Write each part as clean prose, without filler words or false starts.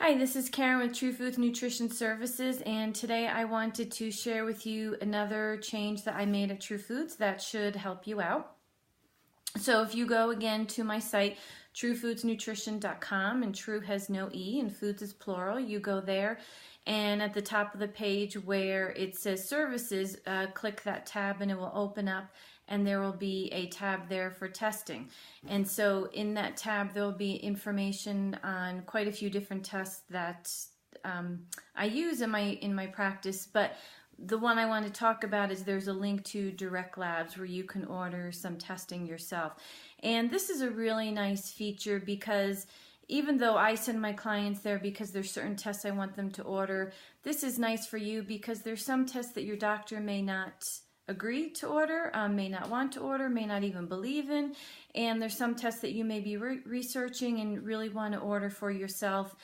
Hi, this is Karen with Tru Foods Nutrition Services, and today I wanted to share with you another change that I made at Tru Foods that should help you out. So if you go again to my site, trufoodsnutrition.com, and Tru has no E and foods is plural, you go there, and at the top of the page where it says services, click that tab and it will open up, and there will be a tab there for testing. And so in that tab there will be information on quite a few different tests that I use in my practice, but the one I want to talk about is there's a link to Direct Labs where you can order some testing yourself. And this is a really nice feature because even though I send my clients there because there's certain tests I want them to order, this is nice for you because there's some tests that your doctor may not agree to order, may not want to order, may not even believe in, and there's some tests that you may be researching and really want to order for yourself.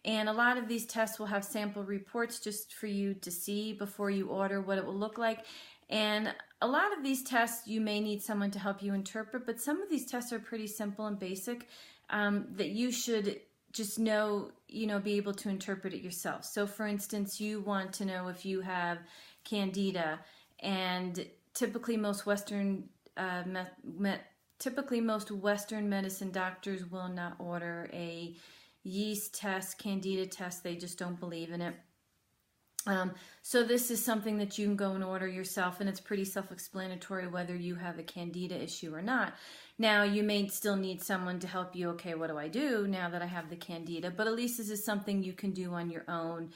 And a lot of these tests will have sample reports just for you to see before you order what it will look like. And a lot of these tests you may need someone to help you interpret, but some of these tests are pretty simple and basic that you should just know, be able to interpret it yourself. So for instance, you want to know if you have Candida, and typically most Western medicine doctors will not order a yeast test, Candida test. They just don't believe in it. So this is something that you can go and order yourself, and it's pretty self-explanatory whether you have a Candida issue or not. Now, you may still need someone to help you, okay, what do I do now that I have the Candida? But at least this is something you can do on your own.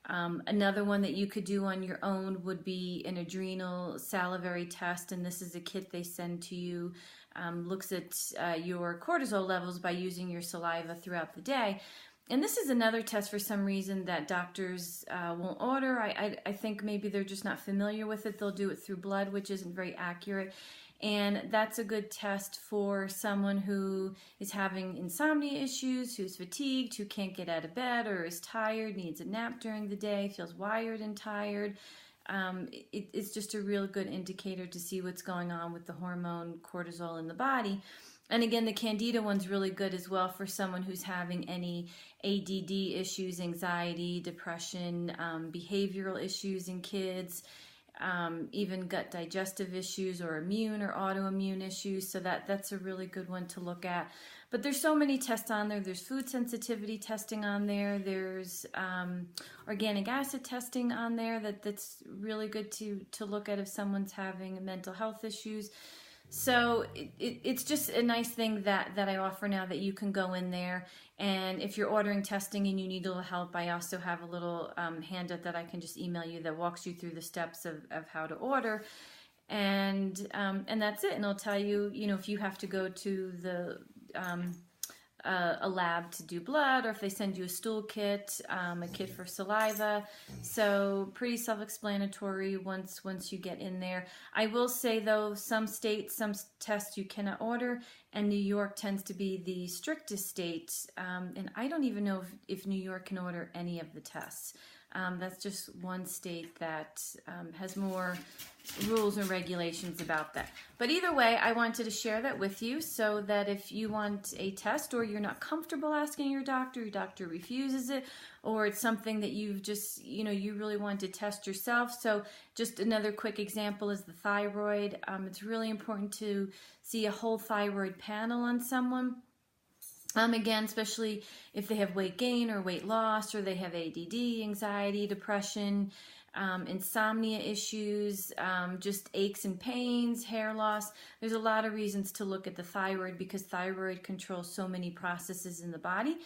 Another one that you could do on your own would be an adrenal salivary test, and this is a kit they send to you. Looks at your cortisol levels by using your saliva throughout the day. And this is another test for some reason that doctors won't order. I think maybe they're just not familiar with it. They'll do it through blood, which isn't very accurate. And that's a good test for someone who is having insomnia issues, who's fatigued, who can't get out of bed or is tired, needs a nap during the day, feels wired and tired. It's just a real good indicator to see what's going on with the hormone cortisol in the body. And again, the Candida one's really good as well for someone who's having any ADD issues, anxiety, depression, behavioral issues in kids, even gut digestive issues or immune or autoimmune issues. So that's a really good one to look at. But there's so many tests on there. There's food sensitivity testing on there. There's organic acid testing on there that's really good to look at if someone's having mental health issues. So it's just a nice thing that I offer now, that you can go in there, and if you're ordering testing and you need a little help, I also have a little handout that I can just email you that walks you through the steps of how to order, and that's it. And I'll tell you, if you have to go to the a lab to do blood, or if they send you a stool kit, a kit for saliva. So pretty self-explanatory once you get in there. I will say though, some states, some tests you cannot order, and New York tends to be the strictest state. And I don't even know if New York can order any of the tests. That's just one state that has more rules and regulations about that. But either way, I wanted to share that with you so that if you want a test, or you're not comfortable asking your doctor refuses it, or it's something that you've just, you really want to test yourself. So just another quick example is the thyroid. It's really important to see a whole thyroid panel on someone. Again, especially if they have weight gain or weight loss, or they have ADD, anxiety, depression, insomnia issues, just aches and pains, hair loss. There's a lot of reasons to look at the thyroid because thyroid controls so many processes in the body.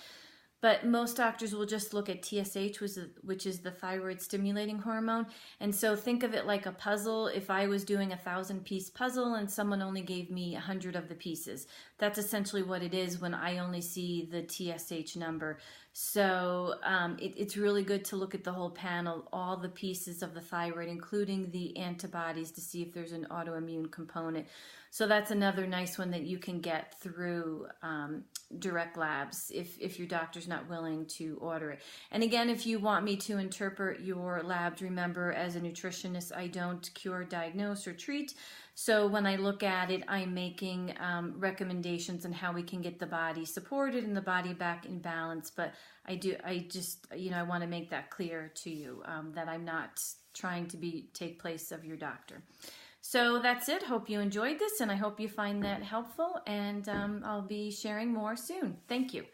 But most doctors will just look at TSH, which is the thyroid stimulating hormone. And so think of it like a puzzle. If I was doing a 1,000-piece puzzle and someone only gave me 100 of the pieces, that's essentially what it is when I only see the TSH number. So it's really good to look at the whole panel, all the pieces of the thyroid, including the antibodies, to see if there's an autoimmune component. So that's another nice one that you can get through Direct Labs if your doctor's not willing to order it. And again, if you want me to interpret your labs, remember, as a nutritionist, I don't cure, diagnose, or treat. So when I look at it, I'm making recommendations on how we can get the body supported and the body back in balance. But I just, I want to make that clear to you, that I'm not trying to take place of your doctor. So that's it. Hope you enjoyed this, and I hope you find that helpful, and I'll be sharing more soon. Thank you.